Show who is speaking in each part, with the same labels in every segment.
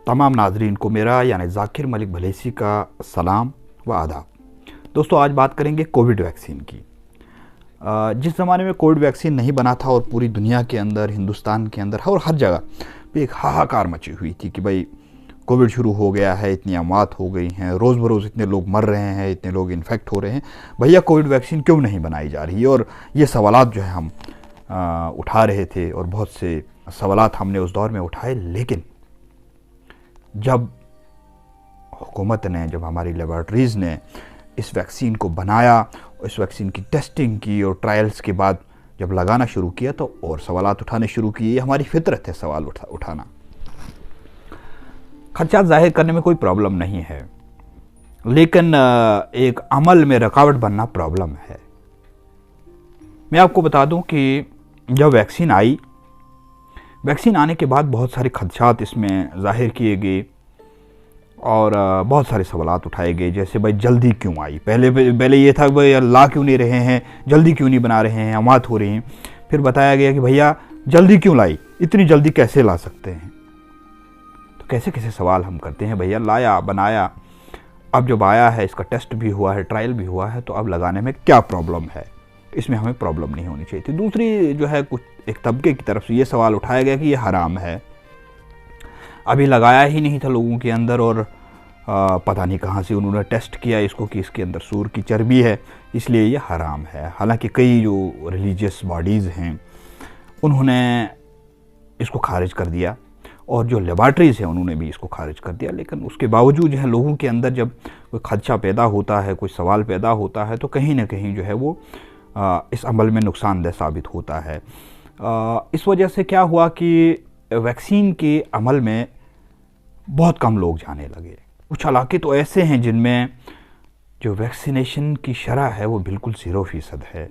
Speaker 1: तमाम नाजरीन को मेरा यानी ज़ाकिर मलिक भलेसी का सलाम व आदाब। दोस्तों, आज बात करेंगे कोविड वैक्सीन की। जिस ज़माने में कोविड वैक्सीन नहीं बना था और पूरी दुनिया के अंदर, हिंदुस्तान के अंदर और हर जगह पे एक हाहाकार मची हुई थी कि भाई कोविड शुरू हो गया है, इतनी अमवात हो गई हैं, रोज़ बरोज़ इतने लोग मर रहे हैं, इतने लोग इन्फेक्ट हो रहे हैं, भैया कोविड वैक्सीन क्यों नहीं बनाई जा रही। और ये सवालात जो है हम उठा रहे थे और बहुत से सवालात हमने उस दौर में उठाए। लेकिन जब हुकूमत ने, जब हमारी लेबॉरेटरीज़ ने इस वैक्सीन को बनाया, इस वैक्सीन की टेस्टिंग की और ट्रायल्स के बाद जब लगाना शुरू किया तो और सवालात उठाने शुरू किए। ये हमारी फितरत है सवाल उठाना। खर्चा जाहिर करने में कोई प्रॉब्लम नहीं है, लेकिन एक अमल में रुकावट बनना प्रॉब्लम है। मैं आपको बता दूं कि जब वैक्सीन आई, वैक्सीन आने के बाद बहुत सारे खदशात इसमें ज़ाहिर किए गए और बहुत सारे सवालात उठाए गए। जैसे भाई जल्दी क्यों आई। पहले ये था भाई ला क्यों नहीं रहे हैं, जल्दी क्यों नहीं बना रहे हैं, अमवात हो रही हैं। फिर बताया गया कि भैया जल्दी क्यों लाई, इतनी जल्दी कैसे ला सकते हैं। तो कैसे कैसे सवाल हम करते हैं। भैया लाया, बनाया, अब जब आया है, इसका टेस्ट भी हुआ है, ट्रायल भी हुआ है, तो अब लगाने में क्या प्रॉब्लम है। इसमें हमें प्रॉब्लम नहीं होनी चाहिए थी। दूसरी जो है, कुछ एक तबके की तरफ से ये सवाल उठाया गया कि ये हराम है, अभी लगाया ही नहीं था लोगों के अंदर और पता नहीं कहाँ से उन्होंने टेस्ट किया इसको कि इसके अंदर सूर की चर्बी है, इसलिए ये हराम है। हालांकि कई जो रिलीजियस बॉडीज़ हैं उन्होंने इसको खारिज कर दिया और जो लेबॉरेटरीज़ हैं उन्होंने भी इसको खारिज कर दिया। लेकिन उसके बावजूद जो है लोगों के अंदर जब कोई खदशा पैदा होता है, कोई सवाल पैदा होता है, तो कहीं ना कहीं जो है वो इस अमल में नुकसानदेह साबित होता है। इस वजह से क्या हुआ कि वैक्सीन के अमल में बहुत कम लोग जाने लगे। कुछ इलाके तो ऐसे हैं जिनमें जो वैक्सीनेशन की शरह है वो बिल्कुल 0% है,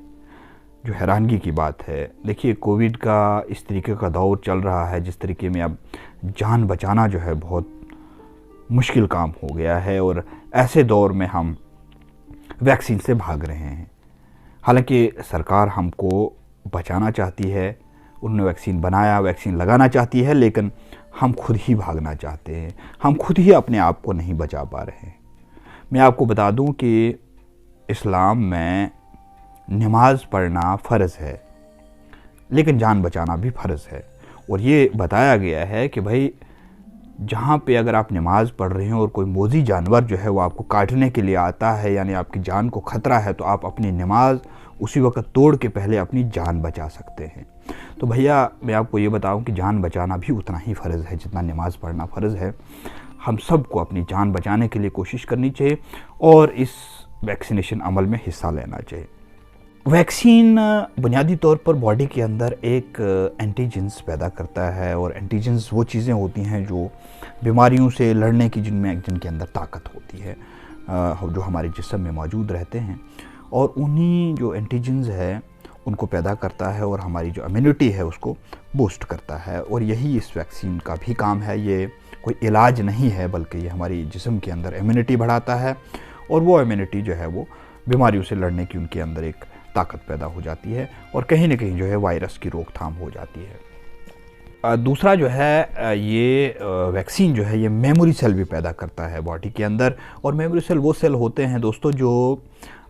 Speaker 1: जो हैरानगी की बात है। देखिए, कोविड का इस तरीके का दौर चल रहा है जिस तरीके में अब जान बचाना जो है बहुत मुश्किल काम हो गया है और ऐसे दौर में हम वैक्सीन से भाग रहे हैं। हालांकि सरकार हमको बचाना चाहती है, उन्होंने वैक्सीन बनाया, वैक्सीन लगाना चाहती है, लेकिन हम खुद ही भागना चाहते हैं। हम खुद ही अपने आप को नहीं बचा पा रहे हैं। मैं आपको बता दूं कि इस्लाम में नमाज पढ़ना फ़र्ज़ है, लेकिन जान बचाना भी फ़र्ज़ है। और ये बताया गया है कि भाई जहाँ पे अगर आप नमाज पढ़ रहे हो और कोई मोज़ी जानवर जो है वो आपको काटने के लिए आता है, यानी आपकी जान को ख़तरा है, तो आप अपनी नमाज उसी वक्त तोड़ के पहले अपनी जान बचा सकते हैं। तो भैया मैं आपको ये बताऊं कि जान बचाना भी उतना ही फ़र्ज़ है जितना नमाज पढ़ना फ़र्ज़ है। हम सबको अपनी जान बचाने के लिए कोशिश करनी चाहिए और इस वैक्सीनेशन अमल में हिस्सा लेना चाहिए। वैक्सीन बुनियादी तौर पर बॉडी के अंदर एक एंटीजेंस पैदा करता है और एंटीजेंस वो चीज़ें होती हैं जो बीमारियों से लड़ने की, जिनके अंदर ताकत होती है, जो हमारे जिस्म में मौजूद रहते हैं, और उन्हीं जो एंटीजेंस है उनको पैदा करता है और हमारी जो इम्यूनिटी है उसको बूस्ट करता है। और यही इस वैक्सीन का भी काम है। ये कोई इलाज नहीं है, बल्कि ये हमारी जिस्म के अंदर इम्यूनिटी बढ़ाता है और वो इम्यूनिटी जो है वो बीमारियों से लड़ने की उनके अंदर एक ताकत पैदा हो जाती है और कहीं ना कहीं जो है वायरस की रोकथाम हो जाती है। दूसरा जो है, ये वैक्सीन जो है ये मेमोरी सेल भी पैदा करता है बॉडी के अंदर। और मेमोरी सेल वो सेल होते हैं दोस्तों जो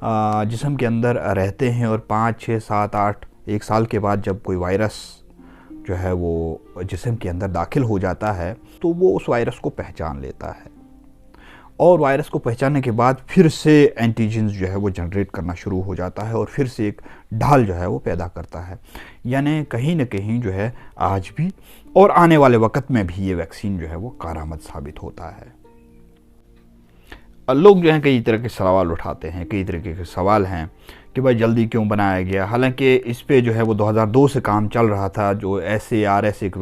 Speaker 1: जिस्म के अंदर रहते हैं और 5, 6, 7, 8, 1 साल के बाद जब कोई वायरस जो है वो जिस्म के अंदर दाखिल हो जाता है तो वो उस वायरस को पहचान लेता है और वायरस को पहचानने के बाद फिर से एंटीजेंस जो है वो जनरेट करना शुरू हो जाता है और फिर से एक ढाल जो है वो पैदा करता है। यानी कहीं ना कहीं जो है आज भी और आने वाले वक्त में भी ये वैक्सीन जो है वो कारआमद साबित होता है। लोग जो हैं कई तरह के सवाल उठाते हैं, कई तरीके के सवाल हैं कि भाई जल्दी क्यों बनाया गया। हालांकि इस पे जो है वो 2002 से काम चल रहा था। जो SARS एक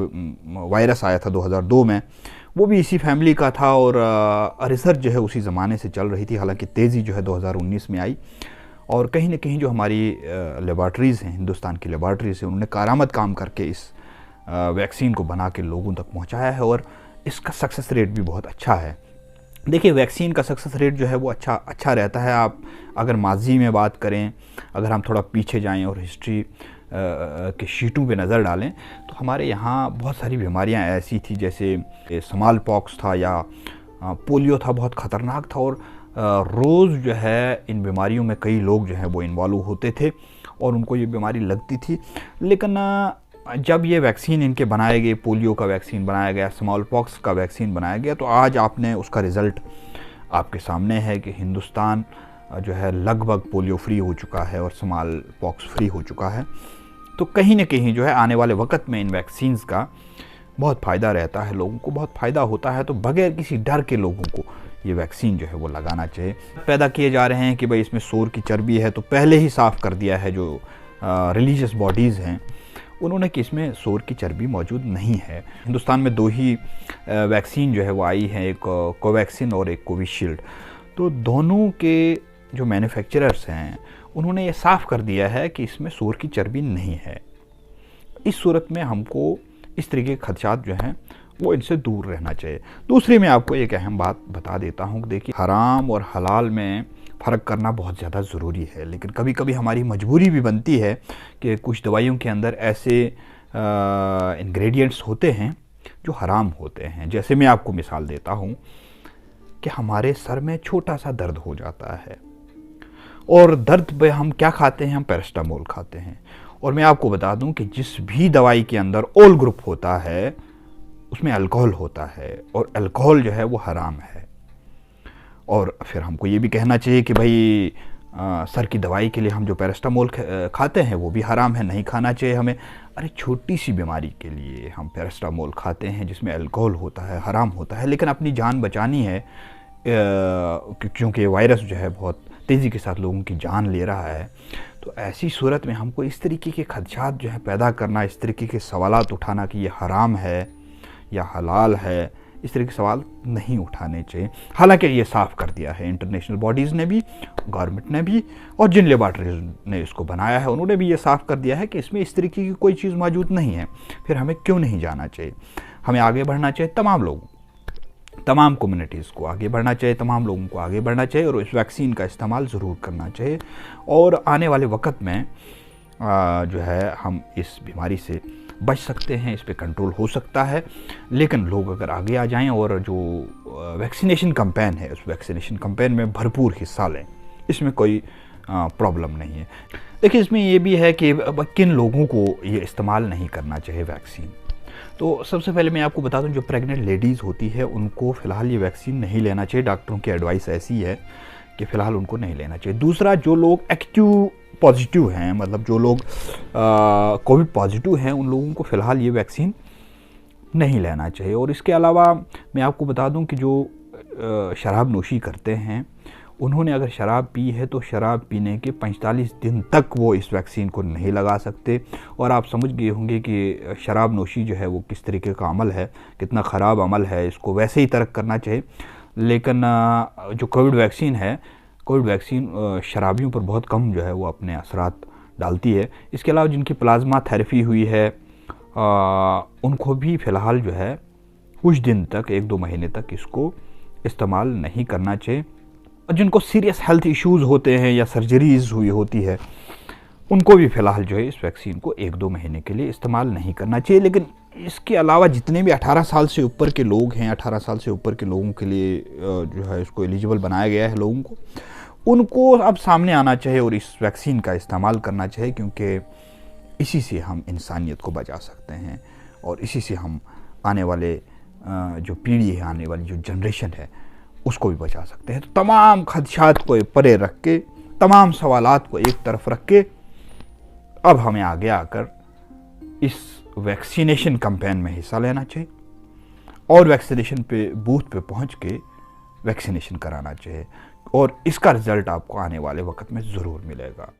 Speaker 1: वायरस आया था 2002 में, वो भी इसी फैमिली का था और रिसर्च जो है उसी ज़माने से चल रही थी। हालांकि तेज़ी जो है 2019 में आई और कहीं ना कहीं जो हमारी लेबॉरेटरीज़ हैं, हिंदुस्तान की लेबॉरेटरीज़ हैं, उन्होंने कारआमद काम करके इस वैक्सीन को बना के लोगों तक पहुँचाया है और इसका सक्सेस रेट भी बहुत अच्छा है। देखिए, वैक्सीन का सक्सेस रेट जो है वो अच्छा रहता है। आप अगर माजी में बात करें, अगर हम थोड़ा पीछे जाएं और हिस्ट्री के शीटों पे नज़र डालें तो हमारे यहाँ बहुत सारी बीमारियाँ ऐसी थी, जैसे स्मॉल पॉक्स था या पोलियो था, बहुत ख़तरनाक था। और रोज़ जो है इन बीमारियों में कई लोग जो हैं वो इन्वॉल्व होते थे और उनको ये बीमारी लगती थी। लेकिन जब ये वैक्सीन इनके बनाए गए, पोलियो का वैक्सीन बनाया गया, स्मॉल पॉक्स का वैक्सीन बनाया गया, तो आज आपने उसका रिज़ल्ट आपके सामने है कि हिंदुस्तान जो है लगभग पोलियो फ्री हो चुका है और स्मॉल पॉक्स फ्री हो चुका है। तो कहीं ना कहीं जो है आने वाले वक्त में इन वैक्सीन्स का बहुत फ़ायदा रहता है, लोगों को बहुत फ़ायदा होता है। तो बगैर किसी डर के लोगों को ये वैक्सीन जो है वो लगाना चाहिए। पैदा किए जा रहे हैं कि भाई इसमें सूअर की चर्बी है, तो पहले ही साफ़ कर दिया है जो रिलीजियस बॉडीज़ हैं उन्होंने कि इसमें सूअर की चर्बी मौजूद नहीं है। हिंदुस्तान में 2 ही वैक्सीन जो है वो आई हैं, एक कोवैक्सीन और एक कोविशील्ड। तो दोनों के जो मैन्युफैक्चरर्स हैं उन्होंने ये साफ़ कर दिया है कि इसमें सूअर की चर्बी नहीं है। इस सूरत में हमको इस तरीके के खदशात जो हैं वो इनसे दूर रहना चाहिए। दूसरी मैं आपको एक अहम बात बता देता हूँ कि देखिए, हराम और हलाल में फ़र्क करना बहुत ज़्यादा ज़रूरी है, लेकिन कभी कभी हमारी मजबूरी भी बनती है कि कुछ दवाइयों के अंदर ऐसे इंग्रेडिएंट्स होते हैं जो हराम होते हैं। जैसे मैं आपको मिसाल देता हूँ कि हमारे सर में छोटा सा दर्द हो जाता है और दर्द पे हम क्या खाते हैं, हम पैरास्टामोल खाते हैं। और मैं आपको बता दूं कि जिस भी दवाई के अंदर ओल ग्रुप होता है उसमें अल्कोहल होता है और अल्कोहल जो है वो हराम है। और फिर हमको ये भी कहना चाहिए कि भाई सर की दवाई के लिए हम जो पैरास्टामोल खाते हैं वो भी हराम है, नहीं खाना चाहिए हमें। अरे छोटी सी बीमारी के लिए हम पैरास्टामोल खाते हैं जिसमें अल्कोहल होता है, हराम होता है, लेकिन अपनी जान बचानी है क्योंकि ये वायरस जो है बहुत तेज़ी के साथ लोगों की जान ले रहा है। तो ऐसी सूरत में हमको इस तरीके के खदशात जो है पैदा करना, इस तरीके के सवालात उठाना कि ये हराम है या हलाल है, इस तरह के सवाल नहीं उठाने चाहिए। हालांकि ये साफ़ कर दिया है इंटरनेशनल बॉडीज़ ने भी, गवर्नमेंट ने भी, और जिन लेबॉर्ट्रीज ने इसको बनाया है उन्होंने भी ये साफ़ कर दिया है कि इसमें इस तरीके की कोई चीज़ मौजूद नहीं है। फिर हमें क्यों नहीं जाना चाहिए? हमें आगे बढ़ना चाहिए, तमाम लोगों, तमाम कम्युनिटीज़ को आगे बढ़ना चाहिए, तमाम लोगों को आगे बढ़ना चाहिए और इस वैक्सीन का इस्तेमाल ज़रूर करना चाहिए। और आने वाले वक्त में जो है हम इस बीमारी से बच सकते हैं, इस पे कंट्रोल हो सकता है। लेकिन लोग अगर आगे आ जाएं और जो वैक्सीनेशन कैंपेन है उस वैक्सीनेशन कैंपेन में भरपूर हिस्सा लें, इसमें कोई प्रॉब्लम नहीं है। देखिए, इसमें ये भी है कि किन लोगों को ये इस्तेमाल नहीं करना चाहिए वैक्सीन। तो सबसे पहले मैं आपको बता दूं, जो प्रेग्नेंट लेडीज़ होती है उनको फ़िलहाल ये वैक्सीन नहीं लेना चाहिए। डॉक्टरों की एडवाइस ऐसी है कि फ़िलहाल उनको नहीं लेना चाहिए। दूसरा, जो लोग एक्टिव पॉजिटिव हैं, मतलब जो लोग कोविड पॉजिटिव हैं, उन लोगों को फ़िलहाल ये वैक्सीन नहीं लेना चाहिए। और इसके अलावा मैं आपको बता दूं कि जो शराब नोशी करते हैं उन्होंने अगर शराब पी है तो शराब पीने के 45 दिन तक वो इस वैक्सीन को नहीं लगा सकते। और आप समझ गए होंगे कि शराब नोशी जो है वो किस तरीके का अमल है, कितना ख़राब अमल है, इसको वैसे ही तर्क करना चाहिए। लेकिन जो कोविड वैक्सीन है, कोविड वैक्सीन शराबियों पर बहुत कम जो है वो अपने असरात डालती है। इसके अलावा जिनकी प्लाज्मा थेरेपी हुई है उनको भी फ़िलहाल जो है कुछ दिन तक, 1-2 महीने तक इसको इस्तेमाल नहीं करना चाहिए। और जिनको सीरियस हेल्थ इश्यूज़ होते हैं या सर्जरीज़ हुई होती है उनको भी फ़िलहाल जो है इस वैक्सीन को 1-2 महीने के लिए इस्तेमाल नहीं करना चाहिए। लेकिन इसके अलावा जितने भी 18 साल से ऊपर के लोग हैं, 18 साल से ऊपर के लोगों के लिए जो है इसको एलिजिबल बनाया गया है लोगों को, उनको अब सामने आना चाहिए और इस वैक्सीन का इस्तेमाल करना चाहिए, क्योंकि इसी से हम इंसानियत को बचा सकते हैं और इसी से हम आने वाले जो पीढ़ी है, आने वाली जो जनरेशन है उसको भी बचा सकते हैं। तो तमाम खदशात को परे रख के, तमाम सवालात को एक तरफ रख के, अब हमें आगे आकर इस वैक्सीनेशन कैंपेन में हिस्सा लेना चाहिए और वैक्सीनेशन पे बूथ पे पहुंच के वैक्सीनेशन कराना चाहिए और इसका रिज़ल्ट आपको आने वाले वक्त में ज़रूर मिलेगा।